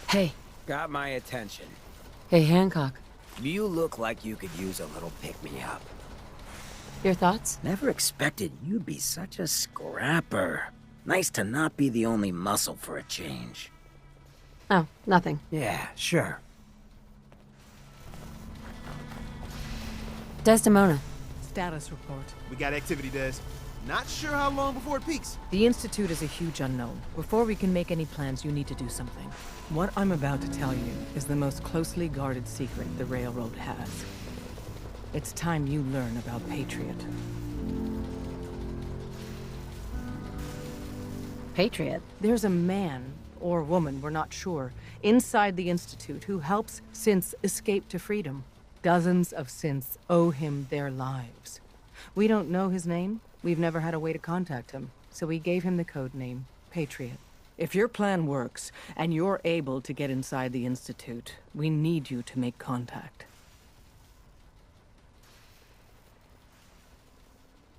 Hey. Got my attention. Hey, Hancock. You look like you could use a little pick-me-up. Your thoughts? Never expected you'd be such a scrapper. Nice to not be the only muscle for a change. Oh, nothing. Yeah, sure. Desdemona. Status report. We got activity, Des. Not sure how long before it peaks. The Institute is a huge unknown. Before we can make any plans, you need to do something. What I'm about to tell you is the most closely guarded secret the Railroad has. It's time you learn about Patriot. Patriot? There's a man, or woman, we're not sure, inside the Institute who helps synths escape to freedom. Dozens of synths owe him their lives. We don't know his name. We've never had a way to contact him, so we gave him the code name, Patriot. If your plan works, and you're able to get inside the Institute, we need you to make contact.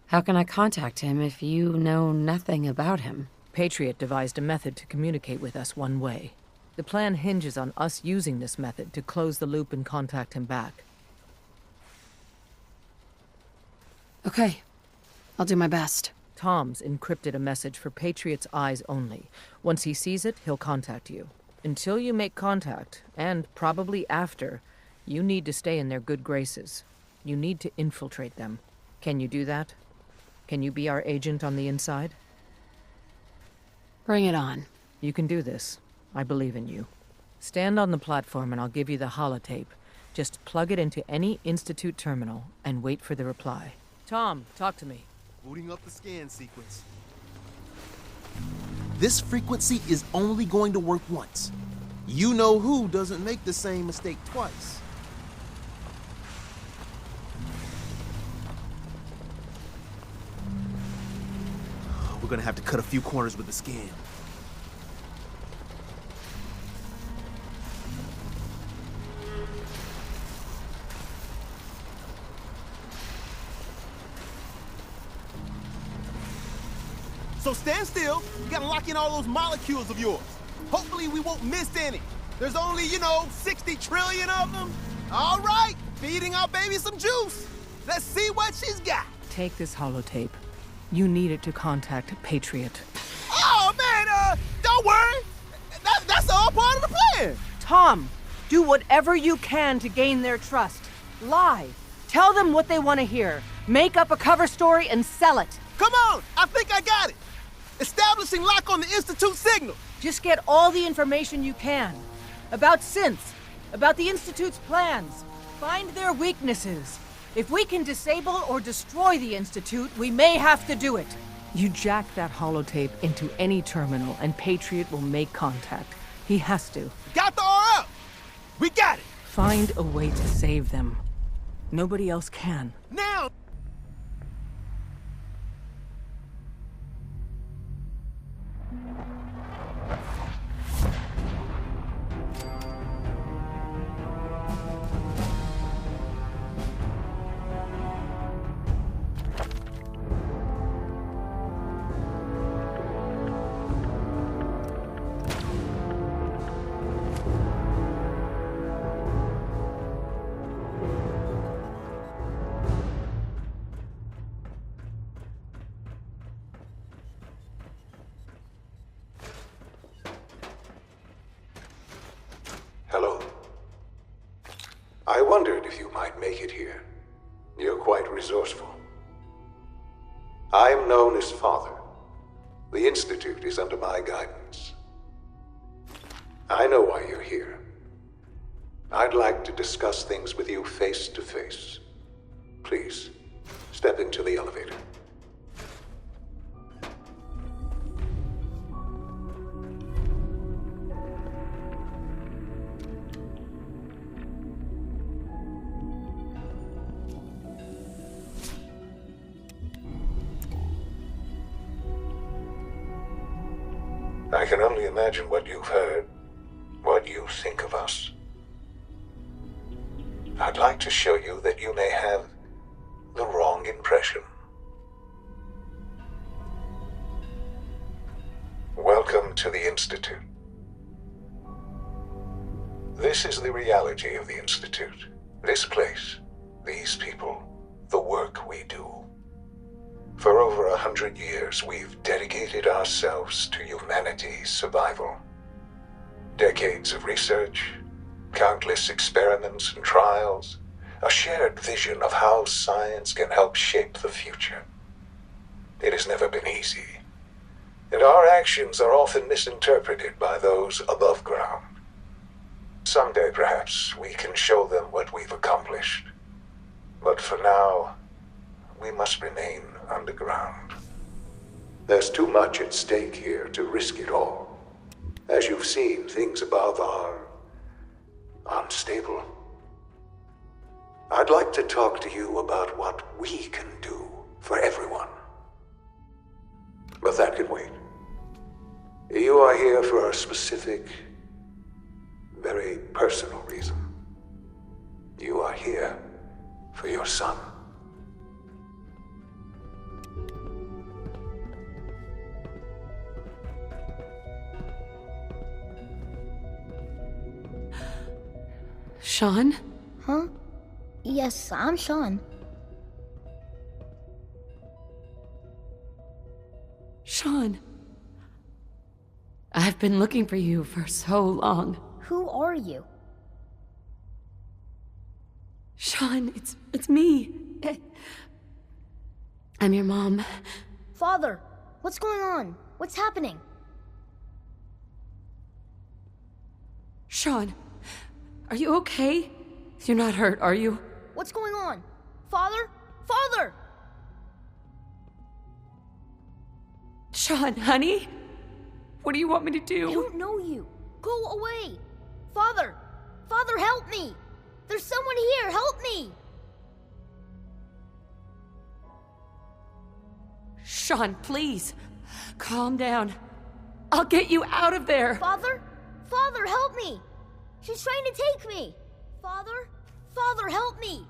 How can I contact him if you know nothing about him? Patriot devised a method to communicate with us one way. The plan hinges on us using this method to close the loop and contact him back. Okay. I'll do my best. Tom's encrypted a message for Patriot's eyes only. Once he sees it, he'll contact you. Until you make contact, and probably after, you need to stay in their good graces. You need to infiltrate them. Can you do that? Can you be our agent on the inside? Bring it on. You can do this. I believe in you. Stand on the platform and I'll give you the holotape. Just plug it into any Institute terminal and wait for the reply. Tom, talk to me. Booting up the scan sequence. This frequency is only going to work once. You know who doesn't make the same mistake twice. We're gonna have to cut a few corners with the scan. So stand still. You gotta lock in all those molecules of yours. Hopefully we won't miss any. There's only, 60 trillion of them. All right, feeding our baby some juice. Let's see what she's got. Take this holotape. You need it to contact Patriot. Oh, man, don't worry. That's all part of the plan. Tom, do whatever you can to gain their trust. Lie. Tell them what they want to hear. Make up a cover story and sell it. Come on, I think I got it. Establishing lock on the Institute signal. Just get all the information you can. About synths, about the Institute's plans. Find their weaknesses. If we can disable or destroy the Institute, we may have to do it. You jack that holotape into any terminal and Patriot will make contact. He has to. Got the RL. We got it. Find a way to save them. Nobody else can. Now. Hello. I wondered if you might make it here. You're quite resourceful. I am known as Father. The Institute is under my guidance. I know why you're here. I'd like to discuss things with you face to face. Please, step into the elevator. I can only imagine what you've heard, what you think of us. I'd like to show you that you may have the wrong impression. Welcome to the Institute. This is the reality of the Institute. This place, these people, the work we do. For over 100 years, we've dedicated ourselves to humanity's survival. Decades of research, countless experiments and trials, a shared vision of how science can help shape the future. It has never been easy, and our actions are often misinterpreted by those above ground. Someday, perhaps, we can show them what we've accomplished. But for now, we must remain underground. There's too much at stake here to risk it all. As you've seen, things above are unstable. I'd like to talk to you about what we can do for everyone. But that can wait. You are here for a specific, very personal reason. You are here for your son. Sean? Huh? Yes, I'm Sean. Sean. I've been looking for you for so long. Who are you? Sean, it's me. I'm your mom. Father, what's going on? What's happening? Sean, are you okay? You're not hurt, are you? What's going on? Father? Father! Sean, honey? What do you want me to do? I don't know you. Go away. Father! Father, help me! There's someone here, help me! Sean, please. Calm down. I'll get you out of there. Father? Father, help me! She's trying to take me! Father? Father, help me!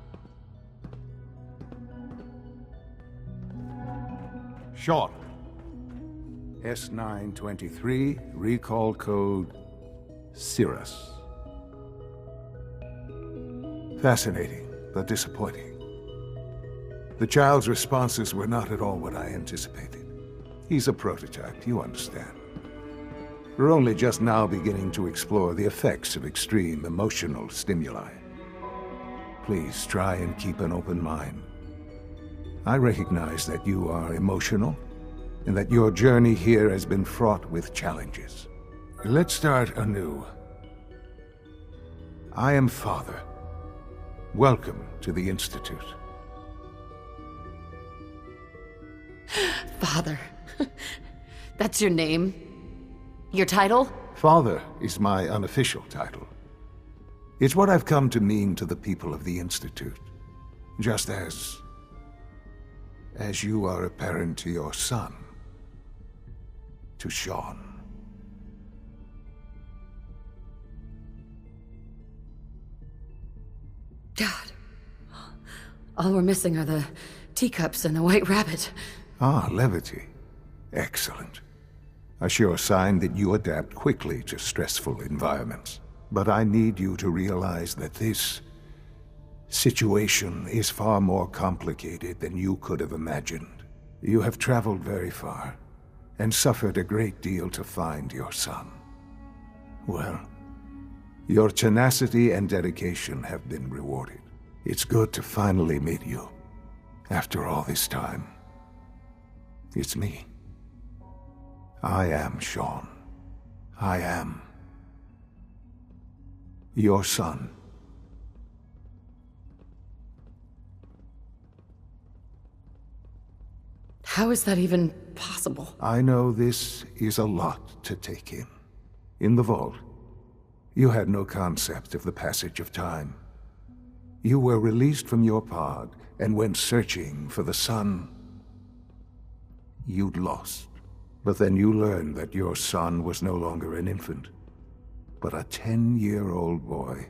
Sean. S923, recall code Cirrus. Fascinating, but disappointing. The child's responses were not at all what I anticipated. He's a prototype, you understand. We're only just now beginning to explore the effects of extreme emotional stimuli. Please try and keep an open mind. I recognize that you are emotional, and that your journey here has been fraught with challenges. Let's start anew. I am Father. Welcome to the Institute. Father. That's your name? Your title? Father is my unofficial title. It's what I've come to mean to the people of the Institute. Just as you are a parent to your son. To Sean. God. All we're missing are the teacups and the white rabbit. Ah, levity. Excellent. A sure sign that you adapt quickly to stressful environments. But I need you to realize that this situation is far more complicated than you could have imagined. You have traveled very far, and suffered a great deal to find your son. Well, your tenacity and dedication have been rewarded. It's good to finally meet you. After all this time, it's me. I am Sean. I am your son. How is that even possible? I know this is a lot to take in. In the vault, you had no concept of the passage of time. You were released from your pod and went searching for the son you'd lost. But then you learned that your son was no longer an infant, but a 10-year-old boy.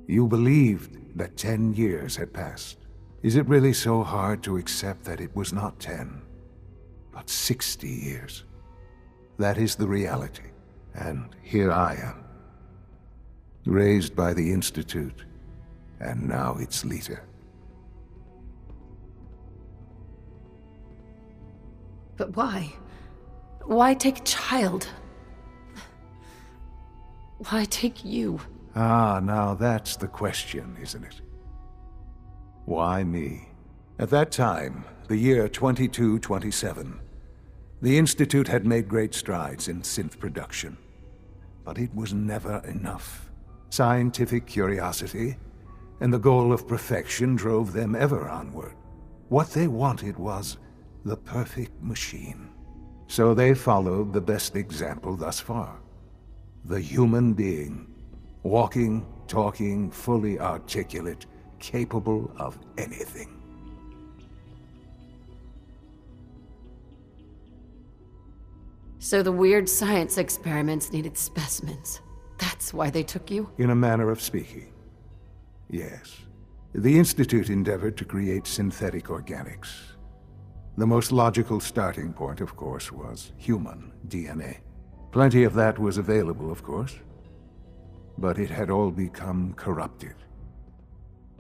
You believed that 10 years had passed. Is it really so hard to accept that it was not 10, but 60 years? That is the reality, and here I am. raised by the Institute, and now its leader. But why? Why take a child? Why take you? Ah, now that's the question, isn't it? Why me? At that time, the year 2227, the Institute had made great strides in synth production. But it was never enough. Scientific curiosity and the goal of perfection drove them ever onward. What they wanted was the perfect machine. So they followed the best example thus far. The human being. Walking, talking, fully articulate, capable of anything. So the weird science experiments needed specimens. That's why they took you? In a manner of speaking, yes. The Institute endeavored to create synthetic organics. The most logical starting point, of course, was human DNA. Plenty of that was available, of course. But it had all become corrupted.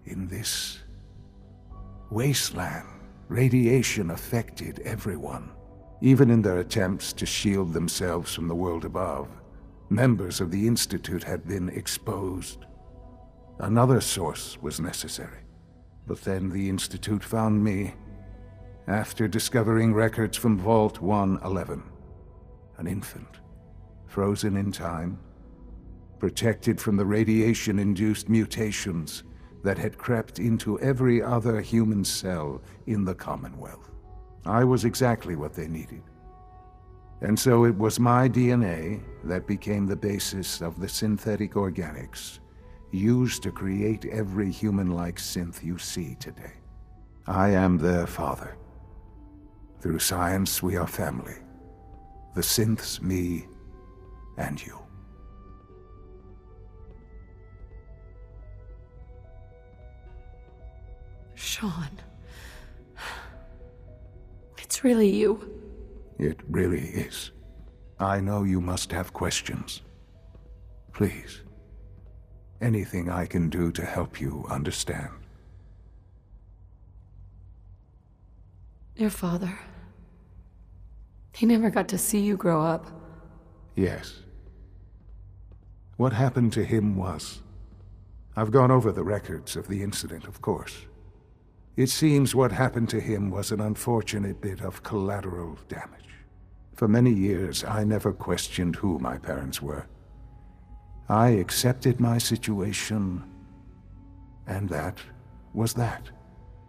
In this wasteland, radiation affected everyone. Even in their attempts to shield themselves from the world above, members of the Institute had been exposed. Another source was necessary. But then the Institute found me after discovering records from Vault 111. An infant, frozen in time, protected from the radiation-induced mutations that had crept into every other human cell in the Commonwealth. I was exactly what they needed. And so it was my DNA that became the basis of the synthetic organics used to create every human-like synth you see today. I am their father. Through science, we are family. The synths, me, and you. Sean. It's really you. It really is. I know you must have questions. Please. Anything I can do to help you understand. Your father. He never got to see you grow up. Yes. What happened to him was... I've gone over the records of the incident, of course. It seems what happened to him was an unfortunate bit of collateral damage. For many years, I never questioned who my parents were. I accepted my situation, and that was that.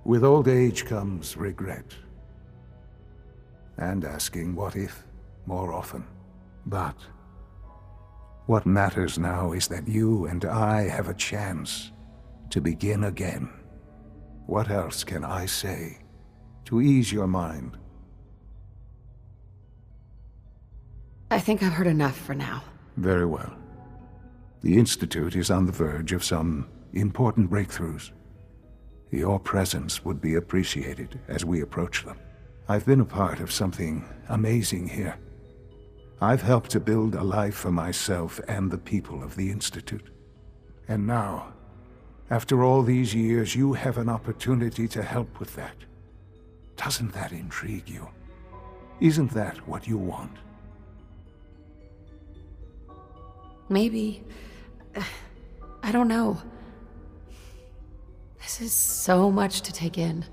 With old age comes regret. And asking what if more often. But what matters now is that you and I have a chance to begin again. What else can I say to ease your mind? I think I've heard enough for now. Very well. The Institute is on the verge of some important breakthroughs. Your presence would be appreciated as we approach them. I've been a part of something amazing here. I've helped to build a life for myself and the people of the Institute. And now, after all these years, you have an opportunity to help with that. Doesn't that intrigue you? Isn't that what you want? Maybe. I don't know. This is so much to take in.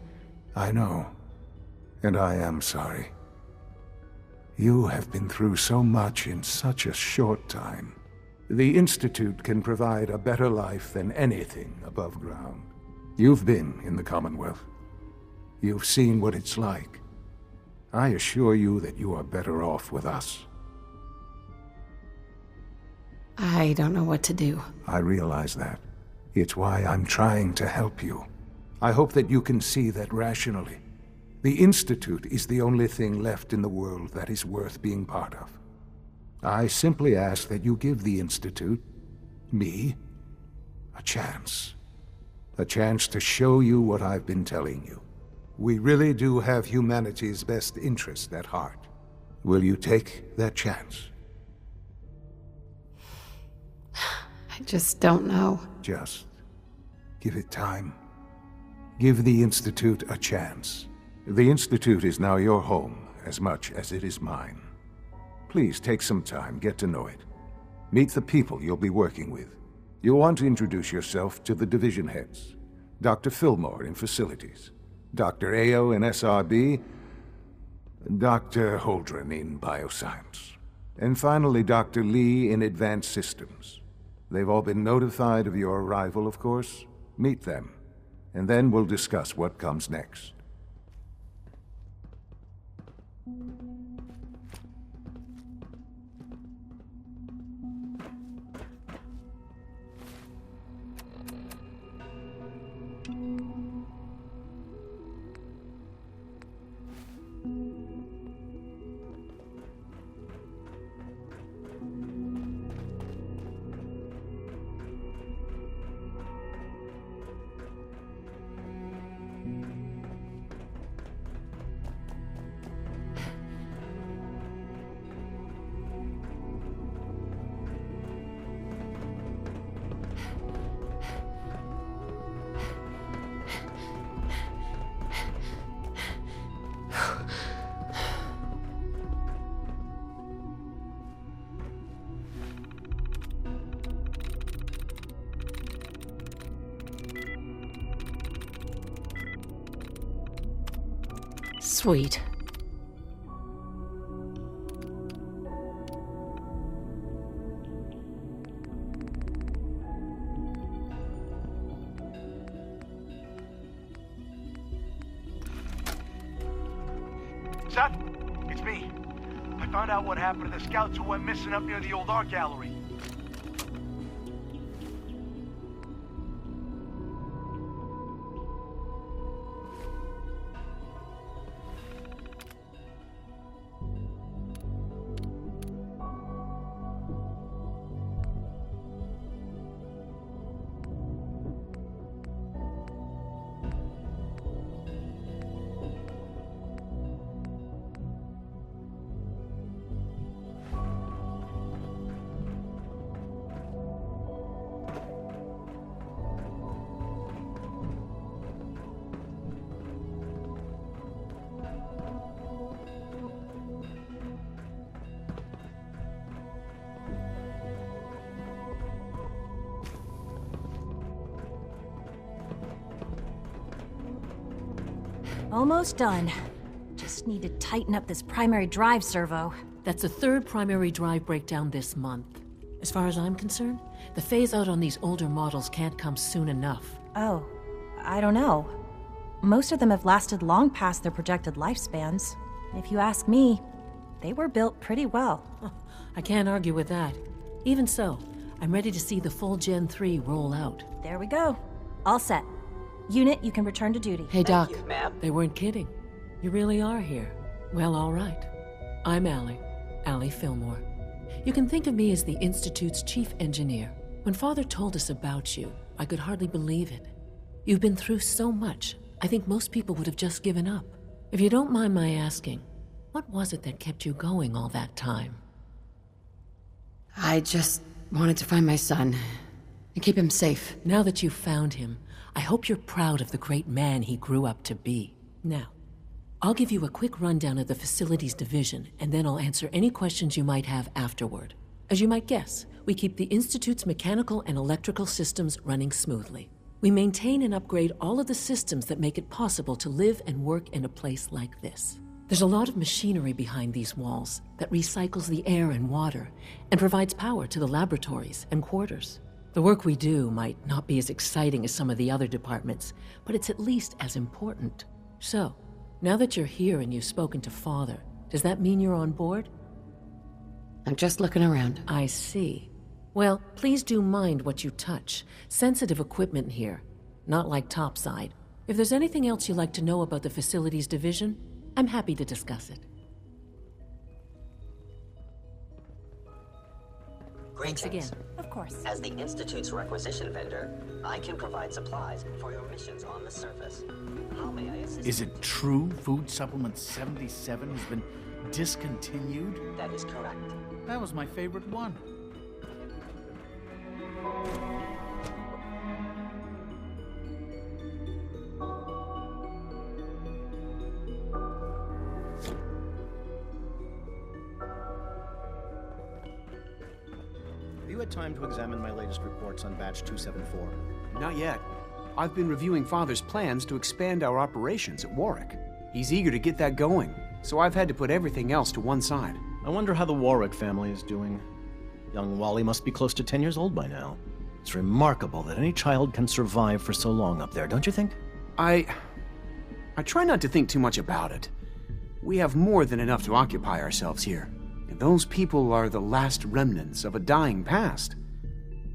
I know. And I am sorry. You have been through so much in such a short time. The Institute can provide a better life than anything above ground. You've been in the Commonwealth. You've seen what it's like. I assure you that you are better off with us. I don't know what to do. I realize that. It's why I'm trying to help you. I hope that you can see that rationally. The Institute is the only thing left in the world that is worth being part of. I simply ask that you give the Institute, me, a chance. A chance to show you what I've been telling you. We really do have humanity's best interest at heart. Will you take that chance? I just don't know. Just give it time. Give the Institute a chance. The Institute is now your home as much as it is mine. Please take some time, get to know it. Meet the people you'll be working with. You'll want to introduce yourself to the division heads. Dr. Fillmore in Facilities, Dr. Ao in SRB, Dr. Holdren in Bioscience, and finally Dr. Lee in Advanced Systems. They've all been notified of your arrival, of course. Meet them, and then we'll discuss what comes next. Sweet. Seth, it's me. I found out what happened to the scouts who went missing up near the old art gallery. Almost done. Just need to tighten up this primary drive servo. That's the third primary drive breakdown this month. As far as I'm concerned, the phase-out on these older models can't come soon enough. Oh, I don't know. Most of them have lasted long past their projected lifespans. If you ask me, they were built pretty well. I can't argue with that. Even so, I'm ready to see the full Gen 3 roll out. There we go. All set. Unit, you can return to duty. Hey, Doc. Thank you, ma'am. They weren't kidding. You really are here. Well, all right. I'm Allie Fillmore. You can think of me as the Institute's chief engineer. When Father told us about you, I could hardly believe it. You've been through so much, I think most people would have just given up. If you don't mind my asking, what was it that kept you going all that time? I just wanted to find my son and keep him safe. Now that you've found him, I hope you're proud of the great man he grew up to be. Now, I'll give you a quick rundown of the Facilities Division, and then I'll answer any questions you might have afterward. As you might guess, we keep the Institute's mechanical and electrical systems running smoothly. We maintain and upgrade all of the systems that make it possible to live and work in a place like this. There's a lot of machinery behind these walls that recycles the air and water and provides power to the laboratories and quarters. The work we do might not be as exciting as some of the other departments, but it's at least as important. So, now that you're here and you've spoken to Father, does that mean you're on board? I'm just looking around. I see. Well, please do mind what you touch. Sensitive equipment here, not like topside. If there's anything else you'd like to know about the Facilities Division, I'm happy to discuss it. Greetings. Thanks again. Of course. As the Institute's requisition vendor, I can provide supplies for your missions on the surface. How may I assist? Is it true Food Supplement 77 has been discontinued? That is correct. That was my favorite one. you had time to examine my latest reports on Batch 274? Not yet. I've been reviewing Father's plans to expand our operations at Warwick. He's eager to get that going, so I've had to put everything else to one side. I wonder how the Warwick family is doing. Young Wally must be close to 10 years old by now. It's remarkable that any child can survive for so long up there, don't you think? I try not to think too much about it. We have more than enough to occupy ourselves here. And those people are the last remnants of a dying past.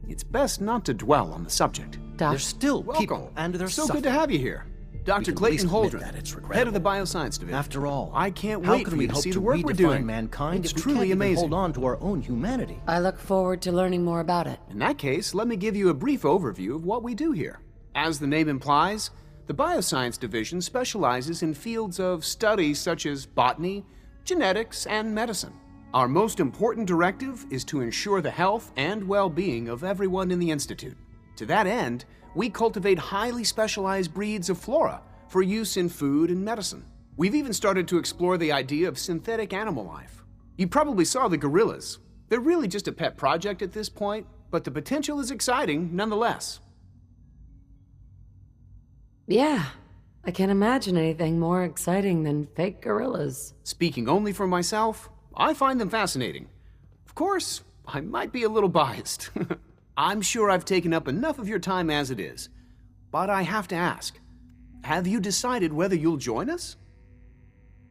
It's best not to dwell on the subject. They're still Welcome. people, and they're so suffering. good to have you here. Dr. Clayton Holdren, head of the Bioscience Division. After all, I can't how wait can for we you to hope see to the work we're redefine doing. mankind It's if we truly can't even amazing. hold on to our own humanity? I look forward to learning more about it. In that case, let me give you a brief overview of what we do here. As the name implies, the Bioscience Division specializes in fields of study such as botany, genetics, and medicine. Our most important directive is to ensure the health and well-being of everyone in the Institute. To that end, we cultivate highly specialized breeds of flora for use in food and medicine. We've even started to explore the idea of synthetic animal life. You probably saw the gorillas. They're really just a pet project at this point, but the potential is exciting nonetheless. Yeah, I can't imagine anything more exciting than fake gorillas. Speaking only for myself, I find them fascinating. Of course, I might be a little biased. I'm sure I've taken up enough of your time as it is. But I have to ask, have you decided whether you'll join us?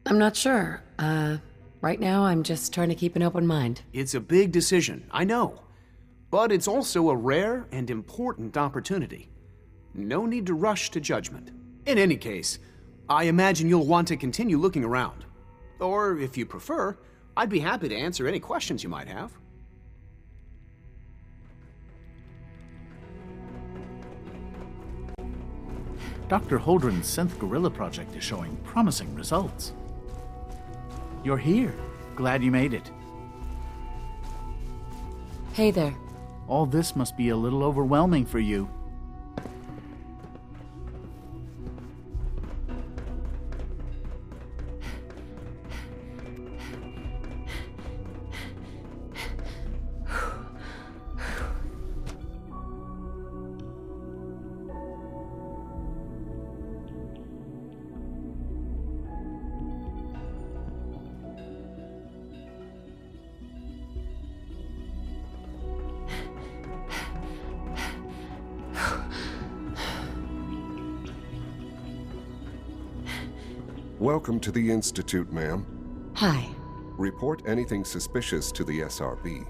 I'm not sure. Right now I'm just trying to keep an open mind. It's a big decision, I know. But it's also a rare and important opportunity. No need to rush to judgment. In any case, I imagine you'll want to continue looking around. Or, if you prefer, I'd be happy to answer any questions you might have. Dr. Holdren's synth gorilla project is showing promising results. You're here. Glad you made it. Hey there. All this must be a little overwhelming for you. Welcome to the Institute, ma'am. Hi. Report anything suspicious to the SRB.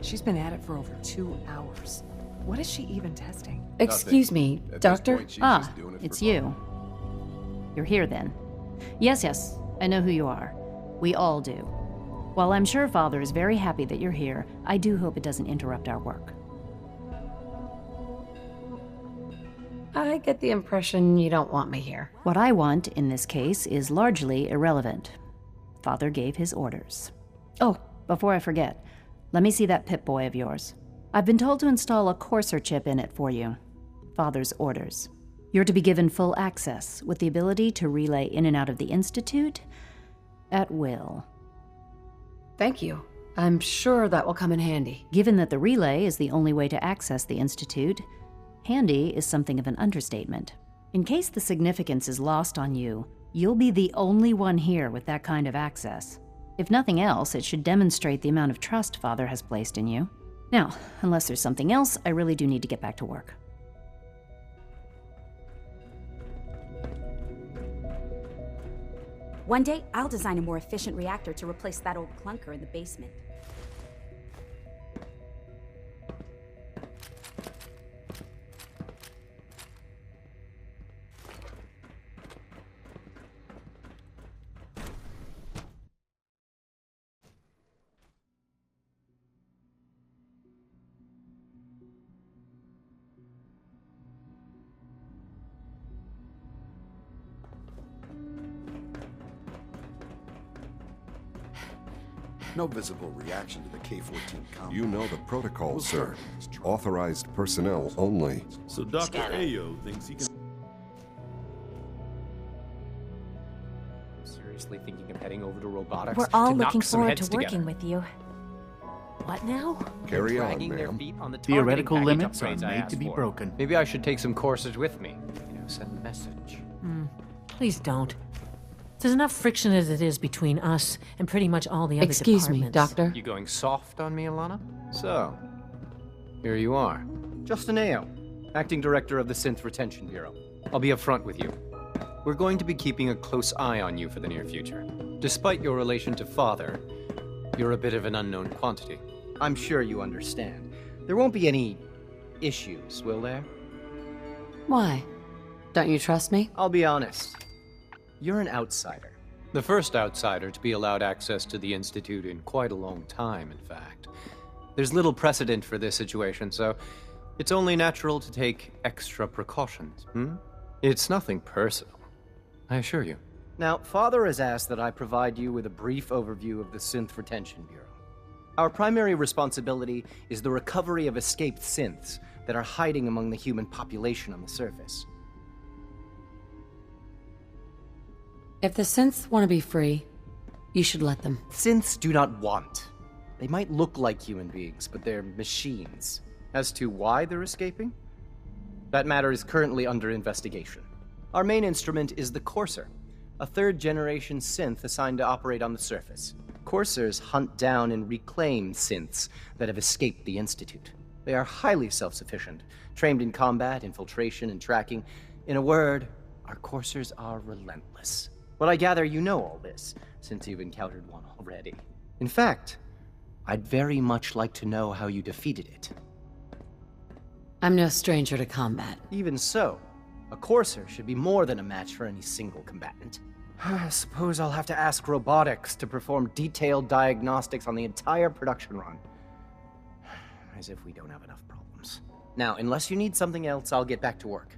She's been at it for over 2 hours. What is she even testing? Excuse me, Doctor? It's you. You're here then. Yes, I know who you are. We all do. While I'm sure Father is very happy that you're here, I do hope it doesn't interrupt our work. I get the impression you don't want me here. What I want, in this case, is largely irrelevant. Father gave his orders. Oh, before I forget, let me see that Pip-Boy of yours. I've been told to install a courser chip in it for you. Father's orders. You're to be given full access, with the ability to relay in and out of the Institute at will. Thank you. I'm sure that will come in handy. Given that the relay is the only way to access the Institute, handy is something of an understatement. In case the significance is lost on you, you'll be the only one here with that kind of access. If nothing else, it should demonstrate the amount of trust Father has placed in you. Now, unless there's something else, I really do need to get back to work. One day, I'll design a more efficient reactor to replace that old clunker in the basement. No visible reaction to the K-14 combat. You know the protocol, sir. Authorized personnel only. So Dr. Ayo thinks he can... Seriously thinking of heading over to robotics? We're all to knock looking some forward heads to working together? with you. What now? Carry on, Dragging their ma'am. feet on the Theoretical targeting limits are package upgrades I made asked to be for. broken. Maybe I should take some courses with me. Send a message. Please don't. There's enough friction as it is between us and pretty much all the other Excuse me, departments. Doctor. You going soft on me, Alana? So, here you are. Justin Ayo, Acting Director of the Synth Retention Bureau. I'll be upfront with you. We're going to be keeping a close eye on you for the near future. Despite your relation to Father, you're a bit of an unknown quantity. I'm sure you understand. There won't be any issues, will there? Why? Don't you trust me? I'll be honest. You're an outsider. The first outsider to be allowed access to the Institute in quite a long time, in fact. There's little precedent for this situation, so it's only natural to take extra precautions, It's nothing personal, I assure you. Now, Father has asked that I provide you with a brief overview of the Synth Retention Bureau. Our primary responsibility is the recovery of escaped synths that are hiding among the human population on the surface. If the synths want to be free, you should let them. Synths do not want. They might look like human beings, but they're machines. As to why they're escaping? That matter is currently under investigation. Our main instrument is the Courser, a third-generation synth assigned to operate on the surface. Coursers hunt down and reclaim synths that have escaped the Institute. They are highly self-sufficient, trained in combat, infiltration, and tracking. In a word, our Coursers are relentless. Well, I gather you know all this, since you've encountered one already. In fact, I'd very much like to know how you defeated it. I'm no stranger to combat. Even so, a Courser should be more than a match for any single combatant. I suppose I'll have to ask robotics to perform detailed diagnostics on the entire production run. As if we don't have enough problems. Now, unless you need something else, I'll get back to work.